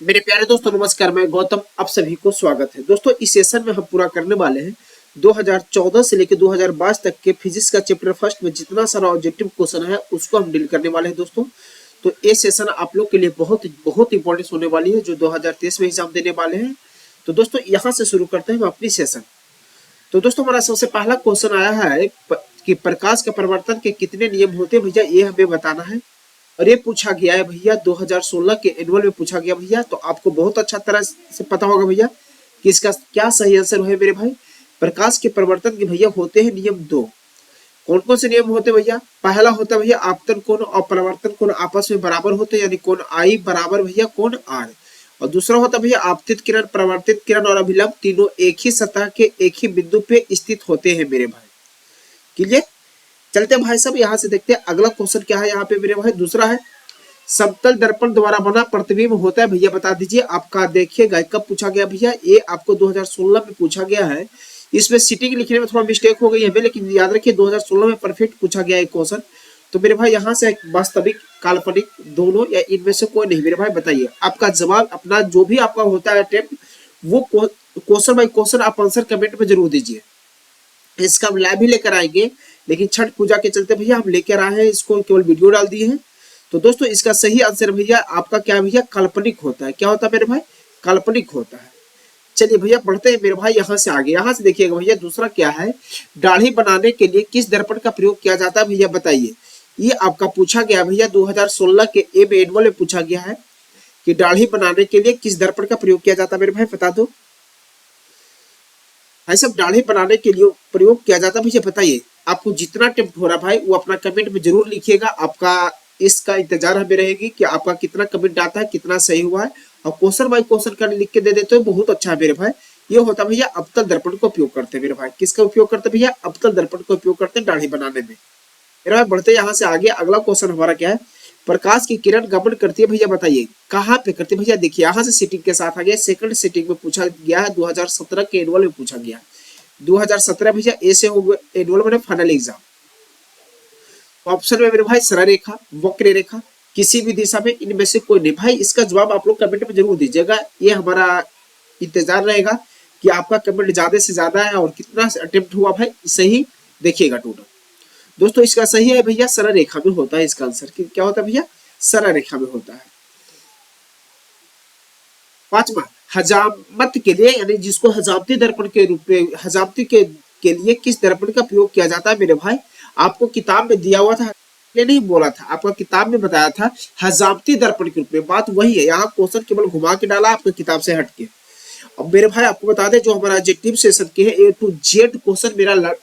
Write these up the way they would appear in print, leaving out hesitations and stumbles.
मेरे प्यारे दोस्तों नमस्कार। मैं गौतम, आप सभी को स्वागत है। दोस्तों इस सेशन में हम पूरा करने वाले हैं 2014 से लेकर 2022 तक के फिजिक्स का चैप्टर फर्स्ट में जितना सारा ऑब्जेक्टिव क्वेश्चन है उसको हम डील करने वाले हैं दोस्तों। तो ये सेशन आप लोग के लिए बहुत बहुत इंपॉर्टेंट होने वाली है जो 2023 में एग्जाम देने वाले हैं। तो दोस्तों यहाँ से शुरू करते हैं हम अपनी सेशन। तो दोस्तों हमारा सबसे पहला क्वेश्चन आया है कि प्रकाश के परिवर्तन के कितने नियम होते हैं भैया, ये हमें बताना है। और ये पूछा गया है भैया 2016 के एनुअल में पूछा गया भैया। तो आपको बहुत अच्छा तरह से पता होगा भैया कि इसका क्या सही आंसर है मेरे भाई। प्रकाश के परिवर्तन के भैया होते हैं नियम दो। कौन कौन से नियम होते हैं भैया? पहला होता है भैया आपतन कोण और परावर्तन कोण आपस में बराबर होते हैं, यानी कोण आई बराबर भैया कोण आर। और दूसरा होता है भैया आपतित किरण, परावर्तित किरण और अभिलंब तीनों एक ही सतह के एक ही बिंदु पे स्थित होते हैं मेरे भाई। क्लियर? चलते भाई साहब यहाँ से देखते हैं अगला क्वेश्चन क्या है यहाँ पे मेरे भाई। दूसरा है समतल दर्पण द्वारा बना प्रतिबिंब होता है भैया, बता दीजिए आपका। देखिएगा कब पूछा गया भैया, ये आपको 2016 में पूछा गया है। इसमें सीटिंग लिखने में थोड़ा मिस्टेक हो गई है, लेकिन याद रखिए 2016 में परफेक्ट पूछा गया है क्वेश्चन। तो मेरे भाई यहाँ से वास्तविक काल्पनिक दोनों या इनमें से कोई नहीं मेरे भाई, बताइए आपका जवाब। अपना जो भी आपका होता है अटेम्प्ट वो क्वेश्चन बाय क्वेश्चन आप आंसर कमेंट में जरूर दीजिए। इसका हम लैब भी लेकर आएंगे, लेकिन छठ पूजा के चलते भैया हम लेकर आए हैं, इसको केवल वीडियो डाल दिए हैं। तो दोस्तों इसका सही आंसर भैया आपका क्या भैया, काल्पनिक होता है। क्या होता है मेरे भाई? काल्पनिक होता है। चलिए भैया बढ़ते हैं मेरे भाई यहाँ से आगे। यहाँ से देखिएगा भैया दूसरा क्या है, दाढ़ी बनाने के लिए किस दर्पण का प्रयोग किया जाता है भैया, बताइए। ये आपका पूछा गया भैया 2016 के एनुअल में पूछा गया है कि दाढ़ी बनाने के लिए किस दर्पण का प्रयोग किया जाता है मेरे भाई, बता दो। सब दाढ़ी बनाने के लिए प्रयोग किया जाता है भैया, बताइए। आपको जितना अटेम्प्ट हो रहा भाई वो अपना कमेंट में जरूर लिखिएगा। आपका इसका इंतजार हमें रहेगी कि आपका कितना कमेंट आता है, कितना सही हुआ है। और क्वेश्चन बाय क्वेश्चन कर लिख के दे देते हो बहुत अच्छा है मेरे भाई। ये होता है भैया अवतल दर्पण का उपयोग करते हैं मेरे भाई। किसका उपयोग करते हैं भैया? अवतल दर्पण का उपयोग करते हैं दाढ़ी बनाने में मेरे भाई। बढ़ते यहाँ से आगे अगला क्वेश्चन हमारा क्या है, प्रकाश की किरण गमन करती है भैया, बताइए कहाँ पे करती है भैया। देखिए यहाँ से सीटिंग के साथ आ गया, सेकंड सीटिंग में पूछा गया है, 2017 के एनुअल में पूछा गया। 2017 भैया ए से हो गया एनुअल में फाइनल एग्जाम। ऑप्शन में मेरे भाई सरल रेखा, वक्र रेखा, किसी भी दिशा में, इनमें से कोई नहीं भाई। इसका जवाब आप लोग कमेंट में जरूर दीजिएगा। ये हमारा इंतजार रहेगा कि आपका कमेंट ज्यादा से ज्यादा है और कितना अटेम्प्ट हुआ भाई सही देखिएगा टोटल। दोस्तों इसका सही है भैया सरल रेखा में होता है इसका आंसर। क्या होता है भैया? सरल रेखा में होता है। पांचवा, हजामत के लिए यानी जिसको हजामती दर्पण के रूप में, हजामती के लिए किस दर्पण का प्रयोग किया जाता है मेरे भाई। आपको किताब में दिया हुआ था, ये नहीं बोला था, आपका किताब में बताया था हजामती दर्पण के रूप में। बात वही है, यहाँ क्वेश्चन केवल घुमा के डाला आपको किताब से हटके। अब मेरे भाई आपको बता दें जो हमारा ऑब्जेक्टिव सेशन के है A to Z क्वेश्चन मेरा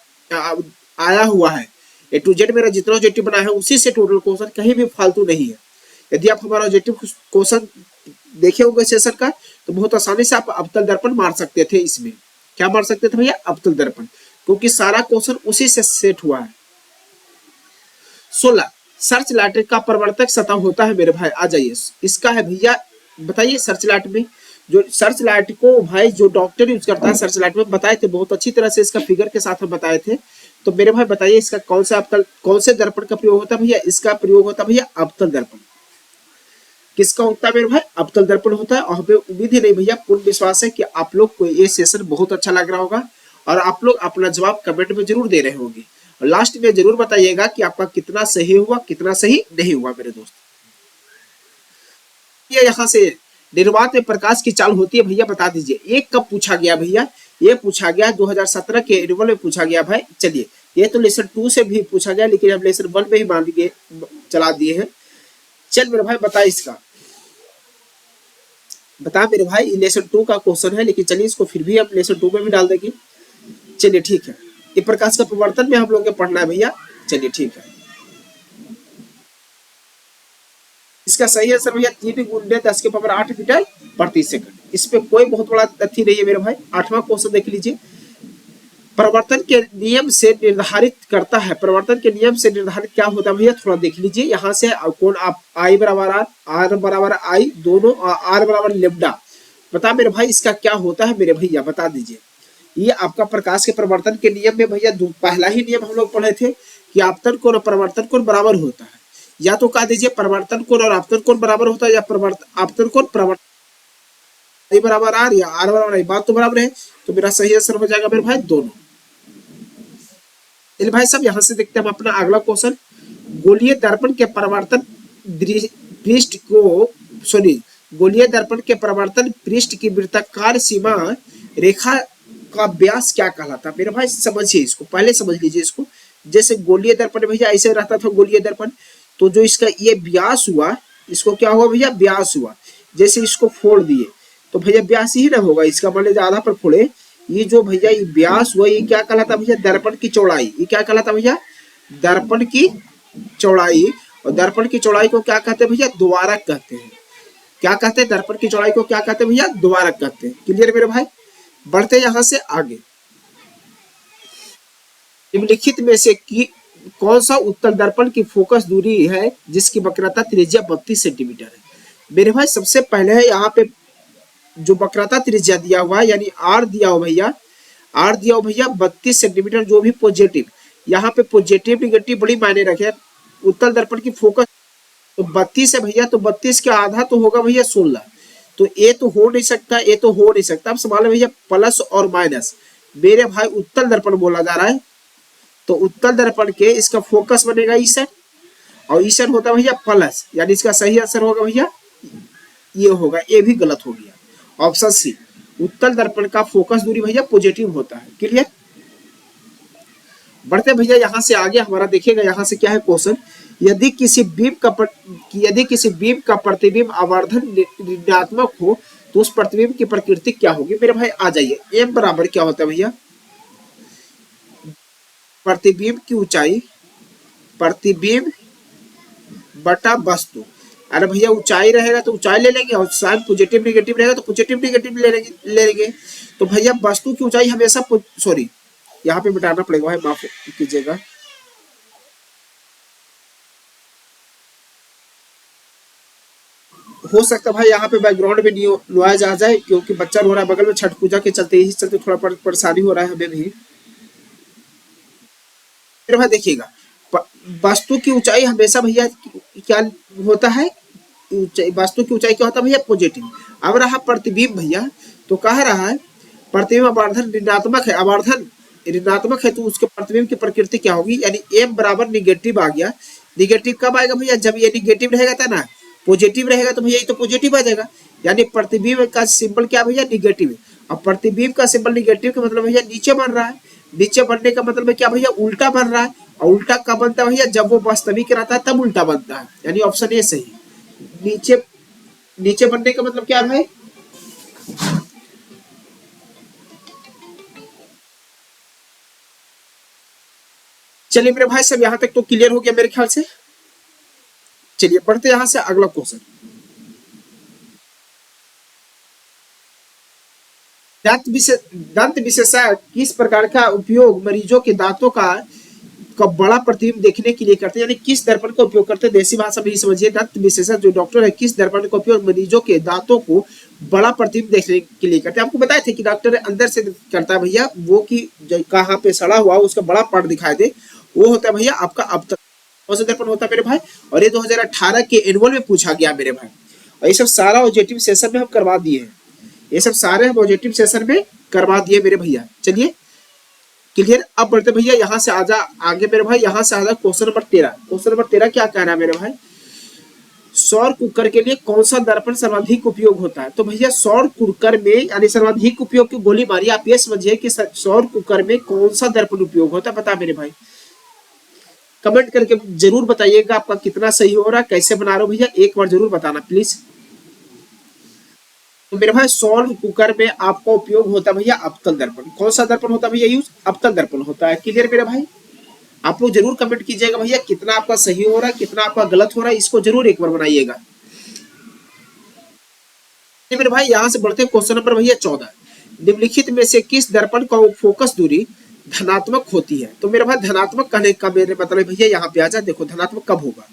आया हुआ है। A to Z मेरा जितना ऑब्जेक्टिव बना है उसी से टोटल क्वेश्चन, कहीं भी फालतू नहीं है। यदि आप हमारा ऑब्जेक्टिव क्वेश्चन देखे होंगे सेशन का तो बहुत आसानी से आप अवतल दर्पण मार सकते थे। इसमें क्या मार सकते थे भैया? अवतल दर्पण, क्योंकि सारा क्वेश्चन उसी से सेट हुआ है। 16, सर्च लाइट का प्रवर्तक सतह होता है मेरे भाई, आ जाइए। इसका है भैया, बताइए। सर्च लाइट में जो सर्च लाइट को भाई जो डॉक्टर यूज करता है सर्च लाइट में, बताए थे बहुत अच्छी तरह से, इसका फिगर के साथ हम बताए थे। तो मेरे भाई बताइए इसका कौन से दर्पण का प्रयोग होता है भैया? इसका प्रयोग होता है भैया अवतल दर्पण। किसका होता है मेरे भाई? अवतल दर्पण होता है। और हमें उम्मीद ही नहीं भैया, पूर्ण विश्वास है कि आप लोग को ये सेशन बहुत अच्छा लग रहा होगा और आप लोग अपना जवाब कमेंट में जरूर दे रहे होंगे। और लास्ट में जरूर बताइएगा कि आपका कितना सही हुआ, कितना सही नहीं हुआ मेरे दोस्त। ये यहाँ से निर्वात में प्रकाश की चाल होती है भैया, बता दीजिए। ये कब पूछा गया भैया? ये पूछा गया 2017 के एनुअल में पूछा गया भाई। चलिए ये तो लेसन 2 से भी पूछा गया, लेकिन हम लेसन 1 में ही मान लिए चला दिए हैं। चल मेरे भाई बता, इसका बता मेरे भाई। लेसन 2 का क्वेश्चन है, लेकिन चलिए इसको फिर भी हम लेसन 2 में भी डाल देंगे। चलिए ठीक है, ये प्रकाश का प्रवर्तन में हम लोग को पढ़ना है भैया। चलिए ठीक है, इसका सही आंसर भैया 3 × 10⁸ मीटर प्रति सेकंड। इस पे कोई बहुत बड़ा तथ्य नहीं है मेरे भाई। 8वां क्वेश्चन देख लीजिए, प्रवर्तन के नियम से निर्धारित करता है। प्रवर्तन के नियम से निर्धारित क्या होता है भैया, थोड़ा देख लीजिए। यहाँ से कौन आप I बराबर R, R बराबर I दोनों, R बराबर लेम्डा। बता मेरे भाई इसका क्या होता है मेरे भैया, बता दीजिए। ये आपका प्रकाश के परिवर्तन के नियम में भैया पहला ही नियम हम लोग पढ़े थे कि आपतन कोण और परिवर्तन कोण बराबर होता है। या तो कह दीजिए परिवर्तन कोण और आपतन कोण बराबर होता है, या आपतन कोण परिवर्तन आई बराबर आर या आर बराबर आई, बात तो बराबर है। तो मेरा सही आंसर हो जाएगा मेरे भाई दोनों। चलिए भाई साहब यहाँ से देखते हैं हम अपना अगला क्वेश्चन। गोलीय दर्पण के परावर्तन पृष्ठ को सॉरी गोलीय दर्पण के परावर्तन पृष्ठ की वृत्ताकार सीमा रेखा का व्यास क्या कहलाता है? मेरे भाई समझिए इसको, पहले समझ लीजिए इसको। जैसे गोलीय दर्पण भैया ऐसे रहता था गोलीय दर्पण, तो जो इसका ये व्यास हुआ, इसको क्या हुआ भैया? व्यास हुआ। जैसे इसको फोड़ दिए तो भैया व्यास ही ना होगा इसका, मान लीजिए आधा पर फोड़े, ये जो भैया ये व्यास हुआ ये क्या कहलाता भैया? दर्पण की चौड़ाई। ये क्या कहलाता भैया? दर्पण की चौड़ाई। और दर्पण की चौड़ाई को क्या कहते हैं भैया? द्वारक कहते हैं। क्या कहते हैं? दर्पण की चौड़ाई को क्या कहते हैं भैया? द्वारक कहते हैं। क्लियर मेरे भाई? बढ़ते यहां से आगे। निम्नलिखित में से की कौन सा उत्तल दर्पण की फोकस दूरी है जिसकी वक्रता त्रिज्या 32 सेंटीमीटर है? मेरे भाई सबसे पहले है यहाँ पे जो वक्रता त्रिज्या दिया हुआ है, यानी आर दिया हो भैया, आर दिया हो भैया 32 सेंटीमीटर, जो भी पॉजिटिव, यहाँ पे पॉजिटिव निगेटिव बड़ी मायने रखे। उत्तल दर्पण की फोकस तो 32 है भैया, तो 32 का आधा तो होगा भैया 16, तो ए तो हो नहीं सकता, ए तो हो नहीं सकता। अब सवाल है भैया प्लस और माइनस। मेरे भाई उत्तल दर्पण बोला जा रहा है, तो उत्तल दर्पण के इसका फोकस बनेगा ईशन, और ईशन होता है भैया प्लस, यानी इसका सही आंसर होगा भैया ये होगा। ए भी गलत हो गया, ऑप्शन सी। उत्तल दर्पण का फोकस दूरी भैया पॉजिटिव होता है। क्लियर? बढ़ते भैया यहाँ से आगे हमारा देखिएगा यहाँ से क्या है क्वेश्चन। यदि किसी बीम का प्रतिबिंब आवर्धन ऋणात्मक हो तो उस प्रतिबिंब की प्रकृति क्या होगी? मेरे भाई आ जाइए, एम बराबर क्या होता है भैया? प्रतिबिंब की ऊंचाई, प्रतिबिंब बटा वस्तु। अरे भैया ऊंचाई रहेगा तो ऊंचाई ले लेंगे, और साइन पॉजिटिव निगेटिव रहेगा तो पॉजिटिव निगेटिव ले लेंगे। तो भैया वस्तु की ऊंचाई हमेशा सॉरी यहाँ पे मिटाना पड़ेगा भाई, माफ कीजिएगा। हो सकता भाई यहाँ पे बैकग्राउंड में नॉइज आ जाए, क्योंकि बच्चा रो रहा है बगल में, छठ पूजा के चलते ही चलते थोड़ा परेशानी हो रहा है हमें भी। फिर भाई देखिएगा, वस्तु की ऊंचाई हमेशा भैया क्या होता है? वस्तु की ऊंचाई क्या होता है भैया? पॉजिटिव। अब रहा प्रतिबिंब भैया, तो कह रहा है प्रतिबिंब आवर्धन ऋणात्मक है, आवर्धन ऋणात्मक है, तो उसके प्रतिबिंब की प्रकृति क्या होगी? यानी एम बराबर निगेटिव आ गया। निगेटिव कब आएगा भैया? जब ये निगेटिव रहेगा था ना, पॉजिटिव रहेगा तो भैया ये तो पॉजिटिव आ जाएगा। यानी प्रतिबिंब का सिंबल क्या भैया? निगेटिव। अब प्रतिबिंब का सिंबल निगेटिव का मतलब भैया नीचे बन रहा है, नीचे बनने का मतलब क्या भैया? उल्टा बन रहा है। और उल्टा कब बनता है भैया? जब वो वास्तविक रहता है तब उल्टा बनता है, यानी ऑप्शन ए सही। नीचे नीचे बनने का मतलब क्या है? चलिए मेरे भाई सब यहाँ तक तो क्लियर हो गया मेरे ख्याल से। चलिए पढ़ते यहाँ से अगला क्वेश्चन। दंत विशेषज्ञ किस प्रकार का उपयोग मरीजों के दांतों का बड़ा प्रतिबिंब देखने के लिए करते हैं? यानी किस दर्पण का उपयोग करते हैं? देसी भाषा में ही समझिए। दंत विशेषज्ञ जो डॉक्टर है किस दर्पण का उपयोग मरीजों के दांतों को बड़ा प्रतिबिंब देखने के लिए करते हैं? आपको बताए थे कि डॉक्टर अंदर से करता है भैया, वो की कहाँ पे सड़ा हुआ उसका बड़ा पार्ट दिखाई दे, वो होता है भैया आपका अब तक कौन सा दर्पण होता है मेरे भाई? और ये 2018 के एनुअल में पूछा गया मेरे भाई, और ये सब सारा ऑब्जेक्टिव सेशन में हम करवा दिए हैं, ये सब सारे हम ऑब्जेक्टिव सेशन में करवा दिए मेरे भैया। चलिए क्लियर? अब बढ़ते भैया यहाँ से आजा आगे मेरे भाई, यहाँ से आजा क्वेश्चन नंबर 13। क्वेश्चन नंबर 13 क्या कह रहा है मेरे भाई? सौर कुकर के लिए कौन सा दर्पण सर्वाधिक उपयोग होता है? तो भैया सौर कुकर में यानी सर्वाधिक उपयोग की गोली मारी, आप ये समझिए कि सौर कुकर में कौन सा दर्पण उपयोग होता है, बता मेरे भाई। कमेंट करके जरूर बताइएगा आपका कितना सही हो रहा है, कैसे बना रहे हो भैया, एक बार जरूर बताना प्लीज। तो मेरे भाई सौर कुकर में आपका उपयोग होता है भैया अवतल दर्पण। कौन सा दर्पण होता है भैया यूज? अवतल दर्पण होता है। क्लियर मेरे भाई? आप लोग जरूर कमेंट कीजिएगा भैया कितना आपका सही हो रहा है, कितना आपका गलत हो रहा है, इसको जरूर एक बार बनाइएगा। मेरे भाई यहाँ से बढ़ते क्वेश्चन नंबर भैया 14। निम्नलिखित में से किस दर्पण का फोकस दूरी धनात्मक होती है? तो मेरे भाई धनात्मक कहने का मेरे मतलब भैया यहाँ पे आ जाए, देखो धनात्मक कब होगा।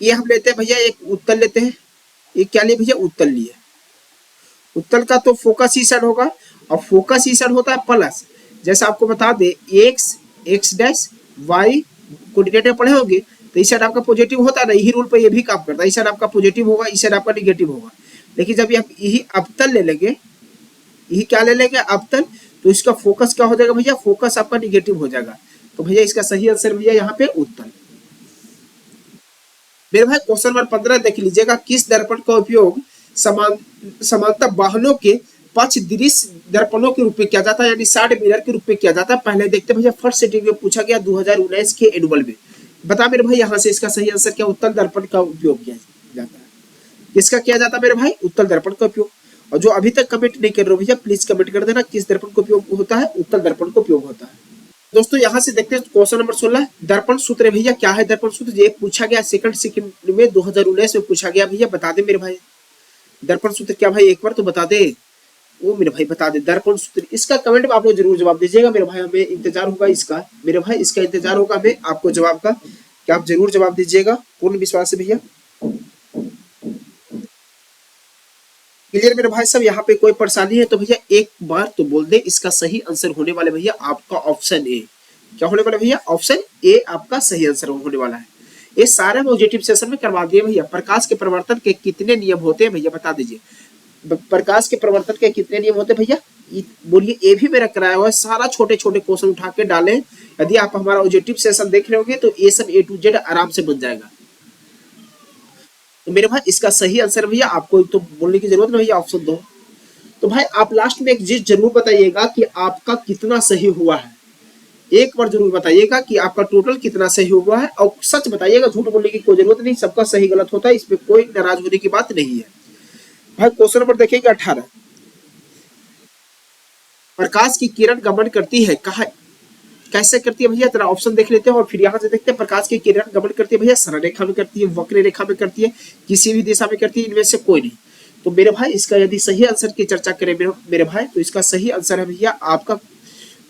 ये हम लेते हैं भैया एक उत्तल लेते हैं, ये क्या लिए भैया? उत्तल लिए। उत्तल का तो फोकस ही साइड होगा, और फोकस ही साइड होता है प्लस। जैसे आपको बता दे एक्स डैश वाई कोऑर्डिनेटर पढ़े होंगे, तो इस साइड आपका पॉजिटिव होता है ना, यही रूल पे ये भी काम करता है। इस साइड आपका पॉजिटिव होगा, इस साइड आपका निगेटिव होगा। लेकिन जब हम यही अवतल ले लेंगे, यही क्या ले लेंगे अवतल, तो इसका फोकस क्या हो जाएगा भैया, फोकस आपका निगेटिव हो जाएगा। तो भैया इसका सही आंसर भैया यहाँ पे उत्तल। मेरे भाई क्वेश्चन नंबर 15 देख लीजिएगा, किस दर्पण का उपयोग समांतर वाहनों के पक्ष दृश्य दर्पणों के रूप में किया जाता है, यानी साइड मिरर के रूप में किया जाता है। पहले देखते भैया फर्स्ट सेटिंग में पूछा गया 2019 के एनुअल में। बता मेरे भाई यहाँ से इसका सही आंसर क्या, उत्तल दर्पण का उपयोग किया जाता है। किसका किया जाता है मेरे भाई, उत्तल दर्पण का उपयोग। और जो अभी तक कमेंट नहीं कर रहे हो भैया प्लीज कमेंट कर देना, किस दर्पण का उपयोग होता है, उत्तल दर्पण का उपयोग होता है। दोस्तों यहाँ से देखते हैं क्वेश्चन नंबर 16, दर्पण सूत्र भैया क्या है दर्पण सूत्र, ये पूछा गया सेकंड में 2019 में पूछा गया भैया, बता दे मेरे भाई दर्पण सूत्र क्या भाई, एक बार तो बता दे वो मेरे भाई, बता दे दर्पण सूत्र। इसका कमेंट में आप लोग जरूर जवाब दीजिएगा मेरे भाई, हमें इंतजार होगा इसका, मेरे भाई इसका इंतजार होगा हमें आपको जवाब का, कि आप जरूर जवाब दीजिएगा पूर्ण विश्वास से भैया। क्लियर मेरे भाई सब, यहाँ पे कोई परेशानी है तो भैया एक बार तो बोल दे। इसका सही आंसर होने वाले भैया आपका ऑप्शन ए, क्या होने वाला भैया, ऑप्शन ए आपका सही आंसर होने वाला है। ये सारे ऑब्जेक्टिव सेशन में करवा दिए भैया। प्रकाश के परिवर्तन के कितने नियम होते हैं भैया बता दीजिए, प्रकाश के परिवर्तन के कितने नियम होते हैं भैया, बोलिए। ये भी मेरा कराया हुआ है, सारा छोटे छोटे क्वेश्चन उठा के डाले। यदि आप हमारा ऑब्जेक्टिव सेशन देख रहे होंगे तो ये सब A to Z आराम से बन जाएगा। तो मेरे भाई इसका सही आंसर भैया आपको तो बोलने की जरूरत नहीं भैया, ऑप्शन 2। तो भाई आप लास्ट में एक चीज जरूर बताइएगा कि आपका कितना सही हुआ है, एक बार जरूर बताइएगा कि आपका टोटल कितना सही हुआ है, और सच बताइएगा, झूठ बोलने की कोई जरूरत नहीं, सबका सही गलत होता है, इसमें कोई नाराज होने की बात नहीं है। भाई क्वेश्चन नंबर देखिएगा 18, प्रकाश की किरण गमन करती है कहा, कैसे करती है भैया, तेरा ऑप्शन देख लेते हैं और फिर यहाँ से देखते हैं। प्रकाश की किरण गमन करती है भैया सरल रेखा में करती है, वक्र रेखा में करती है, किसी भी दिशा में करती है, इनमें से कोई नहीं। तो मेरे भाई इसका यदि सही आंसर की चर्चा करें मेरे भाई, तो इसका सही आंसर है भैया आपका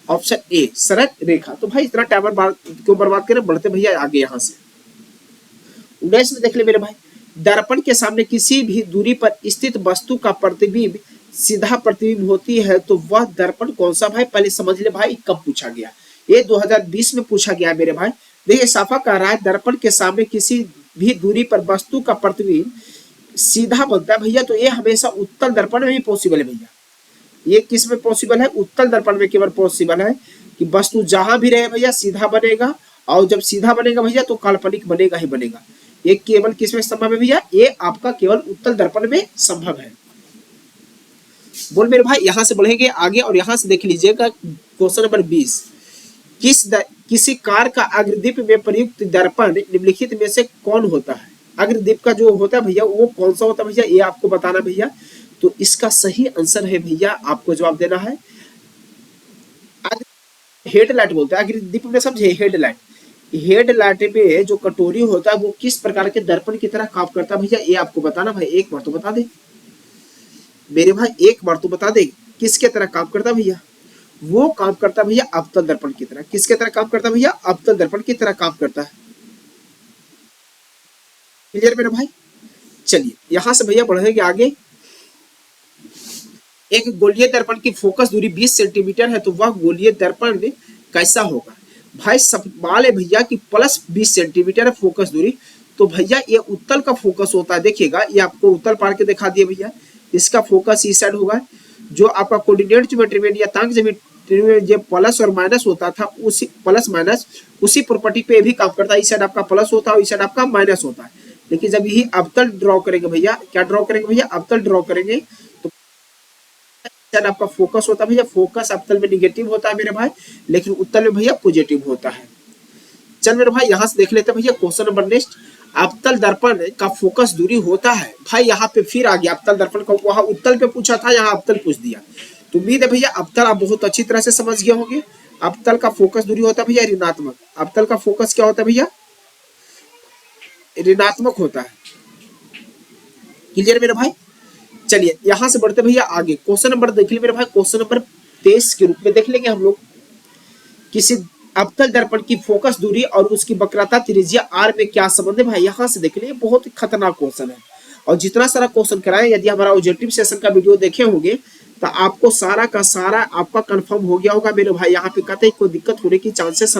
ऑप्शन ए सरल रेखा। तो भाई इतना टाइम क्यों बर्बाद करें, बढ़ते भैया आगे यहाँ से। 19 में देख ले मेरे भाई, दर्पण के सामने किसी भी दूरी पर स्थित वस्तु का प्रतिबिंब सीधा प्रतिबिंब होती है तो वह दर्पण कौन सा, भाई पहले समझ ले भाई कब पूछा गया, ये 2020 में पूछा गया मेरे भाई। देखिए साफा कह रहा है दर्पण के सामने किसी भी दूरी पर वस्तु का प्रतिबिंब सीधा बनता है भैया, तो ये हमेशा उत्तल दर्पण में ही पॉसिबल है भैया। ये किस में पॉसिबल है, उत्तल दर्पण में केवल पॉसिबल है कि वस्तु जहां भी रहे भैया सीधा बनेगा, और जब सीधा बनेगा भैया तो काल्पनिक बनेगा ही बनेगा। ये केवल किस में संभव है भैया, ये आपका केवल उत्तल दर्पण में संभव है। बोल मेरे भाई यहाँ से बढ़ेंगे आगे और यहाँ से देख लीजिएगा क्वेश्चन नंबर 20, किसी कार का अग्रदीप में प्रयुक्त दर्पण निम्नलिखित में से कौन होता है। अग्रदीप का जो होता है भैया वो कौन सा होता है भैया, ये आपको बताना भैया। तो इसका सही आंसर है भैया, आपको जवाब देना है हेडलाइट बोलते हैं अग्रदीप में, समझे, हेडलाइट। हेडलाइट में जो कटोरी होता है वो किस प्रकार के दर्पण की तरह काम करता है भैया, ये आपको बताना भाई, एक बार तो बता दे मेरे भाई, एक बार तो बता दे किसके तरह काम करता भैया, वो काम करता भैया अवतल दर्पण की तरह। किसके तरह काम करता भैया, अवतल दर्पण की तरह काम करता है। क्लियर मेरे भाई, चलिए यहां से भैया बढ़ेंगे आगे। एक गोलीय दर्पण की फोकस दूरी 20 सेंटीमीटर है तो वह गोलीय दर्पण कैसा होगा। भाई सवाल है भैया कि प्लस 20 सेंटीमीटर है फोकस दूरी, तो भैया ये उत्तल का फोकस होता है। देखिएगा ये आपको उत्तल पार के दिखा दिया भैया, इसका फोकस इस साइड होगा। जो आपका कोऑर्डिनेट ज्योमेट्री में या तांग ज्योमेट्री में जो प्लस और माइनस होता था, उसी प्लस माइनस उसी प्रॉपर्टी पे भी काम करता है। इस साइड आपका प्लस होता है, इस साइड आपका माइनस होता है। लेकिन जब यही अवतल ड्रॉ करेंगे भैया, क्या ड्रॉ करेंगे भैया, अवतल ड्रॉ करेंगे, तो साइड आपका फोकस होता है भैया, फोकस अवतल में निगेटिव होता है मेरे भाई, लेकिन उत्तल में भैया पॉजिटिव होता है। चल मेरे भाई यहाँ से देख लेते हैं भैया क्वेश्चन नंबर नेक्स्ट, अवतल दर्पण का फोकस दूरी होता है। भाई यहाँ पे फिर आ गया अवतल दर्पण का, वहां उत्तल पे पूछा था, यहाँ अवतल पूछ दिया। तो उम्मीद है भैया अवतल आप बहुत अच्छी तरह से समझ गए होंगे। अवतल का फोकस दूरी होता है भैया ऋणात्मक। अवतल का फोकस क्या होता है भैया, ऋणात्मक होता है। क्लियर मेरे भाई, चलिए यहां से बढ़ते भैया आगे। क्वेश्चन नंबर देख लीजिए मेरे भाई, क्वेश्चन नंबर 23 के रूप में देख लेंगे हम लोग। किसी अवतल दर्पण की फोकस दूरी और उसकी वक्रता त्रिज्या r में क्या संबंध है भाई, यहाँ से देख लीजिए, बहुत ही खतरनाक क्वेश्चन है। और जितना सारा क्वेश्चन कराए, यदि हमारा ऑब्जेक्टिव सेशन का वीडियो देखे होंगे तो आपको सारा का सारा आपका कंफर्म हो गया होगा मेरे भाई। यहाँ पे कहते हैं कोई दिक्कत होने की चांसेस,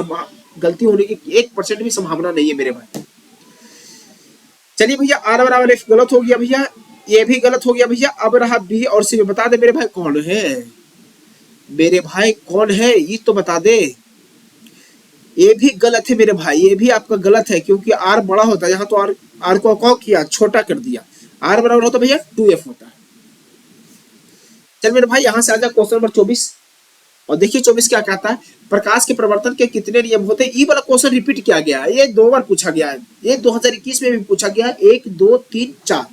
गलती होने की 1% भी संभावना नहीं है मेरे भाई। चलिए भैया r बराबर f गलत हो गया भैया, ये भी गलत हो गया भैया। अब रहा बी और सी में, बता दे मेरे भाई कौन है, मेरे भाई कौन है ये तो बता दे। ये भी गलत है मेरे भाई, ये भी आपका गलत है, क्योंकि आर बड़ा होता है यहाँ तो आर को क्या किया, छोटा कर दिया। आर बराबर होता भैया 2f होता है। चल मेरे भाई यहाँ से आजा क्वेश्चन नंबर 24। और देखिए 24 क्या कहता है, प्रकाश के प्रवर्तन के कितने नियम होते हैं। ये वाला क्वेश्चन रिपीट किया गया है, ये 2 बार पूछा गया है, ये 2021 में भी पूछा गया है, 1 2 3 4।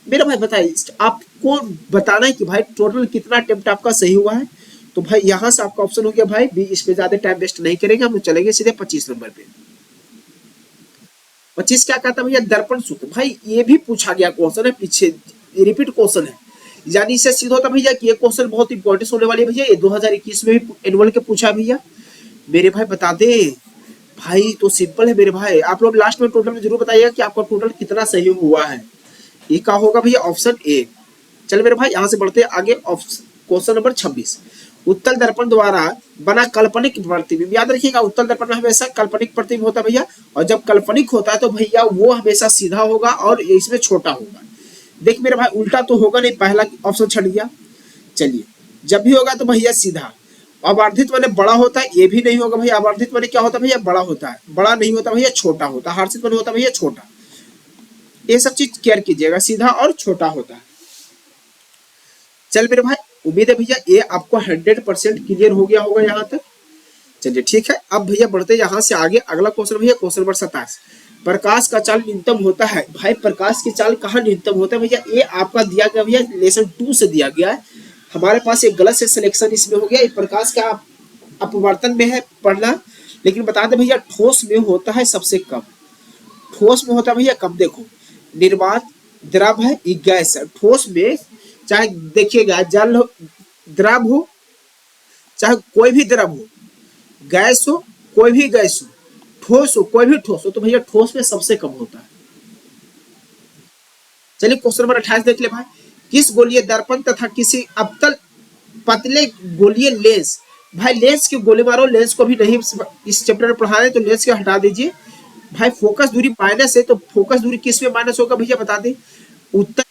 मेरा भाई बताइए, आपको बताना है कि भाई टोटल कितना अटेम्प्ट आपका सही हुआ है। तो भाई यहाँ से आपका ऑप्शन हो गया भाई बी। इस पे ज्यादा टाइम वेस्ट नहीं करेंगे, हम चलेंगे सीधे 25 नंबर पे। 25 क्या कहता है भैया, दर्पण सूत्र। भाई ये भी पूछा गया क्वेश्चन है, पीछे रिपीट क्वेश्चन है, यानी इससे सीधा होता भैया कि ये क्वेश्चन बहुत इंपॉर्टेंट होने वाली है भैया। ये 2021 में भी एनुअल के पूछा भैया। मेरे भाई बता दे भाई, तो सिंपल है मेरे भाई। आप लोग लास्ट में टोटल में जरूर बताइएगा कि आपका टोटल कितना सही हुआ है। ये क्या होगा भैया, ऑप्शन ए। चल मेरे भाई यहाँ से बढ़ते हैं आगे, क्वेश्चन नंबर 26। उत्तल दर्पण द्वारा बना काल्पनिक प्रतिबिंब। याद रखिएगा उत्तल दर्पण में हमेशा काल्पनिक प्रतिबिंब होता है भैया, और जब काल्पनिक होता है तो भैया वो हमेशा सीधा होगा और इसमें छोटा होगा। देख मेरे भाई उल्टा तो होगा नहीं, पहला ऑप्शन छट गया। चलिए जब भी होगा तो भैया सीधा। अवर्धित माने बड़ा होता है, ये भी नहीं होगा भैया। अवर्धित माने क्या होता है भैया, बड़ा होता है, बड़ा नहीं होता भैया, छोटा होता है। हर्षित माने होता है भैया छोटा। ये सब चीज केयर कीजिएगा, सीधा और छोटा होता है। चल मेरे भाई उम्मीद है भैया ये आपको 100% क्लियर हो गया होगा यहाँ तक। चलिए ठीक है, अब भैया बढ़ते यहाँ से आगे। अगला क्वेश्चन भैया क्वेश्चन नंबर 27। प्रकाश का चाल न्यूनतम होता है। भाई प्रकाश की चाल कहाँ न्यूनतम होता है भैया, ये आपका दिया गया भैया लेसन 2 से दिया गया है। हमारे पास एक गलत से सिलेक्शन इसमें हो गया। ये प्रकाश का अपवर्तन में है पढ़ना, लेकिन बता दे भैया ठोस में होता है सबसे कम। ठोस में होता है भैया कम। देखो निर्वात द्रव है, गैस है। ठोस में चाहे देखिएगा जल हो, द्रव हो, चाहे कोई भी द्रव हो, गैस हो कोई भी गैस हो, ठोस हो कोई भी ठोस हो, तो भैया ठोस में सबसे कम होता है। चलिए क्वेश्चन नंबर 28 देख ले भाई। किस गोलीय दर्पण तथा किसी अवतल पतले गोलीय लेंस। भाई लेंस की गोली मारो, लेंस को भी नहीं इस चैप्टर में पढ़ा रहे तो लेंस को हटा दीजिए। भाई फोकस दूरी माइनस है, तो फोकस दूरी किस में माइनस होगा भैया बता दे। उत्तर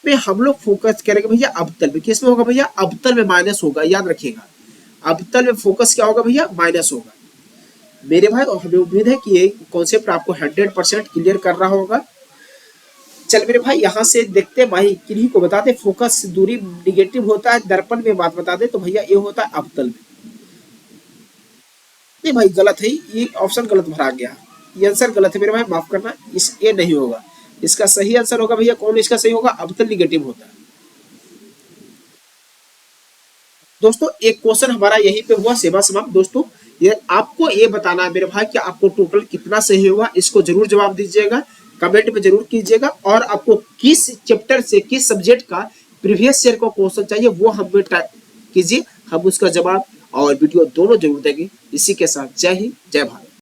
में हम लोग फोकस करेंगे भैया अवतल में। किस में होगा भैया, अवतल में माइनस होगा, याद रखिएगा। अवतल में फोकस क्या होगा भैया, माइनस होगा मेरे भाई। और हमें उम्मीद है कि ये कॉन्सेप्ट आपको 100% क्लियर कर रहा होगा। चल मेरे भाई यहाँ से देखते हैं भाई, किन्हीं को बताते फोकस दूरी निगेटिव होता है दर्पण में, बात बता दे तो भैया ये होता है अवतल में। नहीं भाई गलत है, ये ऑप्शन गलत भरा गया, ये आंसर गलत है मेरे भाई, माफ करना। इस ये नहीं होगा, इसका सही आंसर होगा भैया कौन, इसका सही होगा अवतल निगेटिव होता है। दोस्तों एक क्वेश्चन हमारा यहीं पे हुआ सेवा समाप्त। दोस्तों ये आपको ये बताना है मेरे भाई कि आपको टोटल कितना सही हुआ, इसको जरूर जवाब दीजिएगा, कमेंट में जरूर कीजिएगा। और आपको किस चैप्टर से किस सब्जेक्ट का प्रीवियस ईयर का क्वेश्चन चाहिए वो हमें कीजिए, हम उसका जवाब और वीडियो दोनों जरूर देंगे। इसी के साथ जय हिंद जय भारत।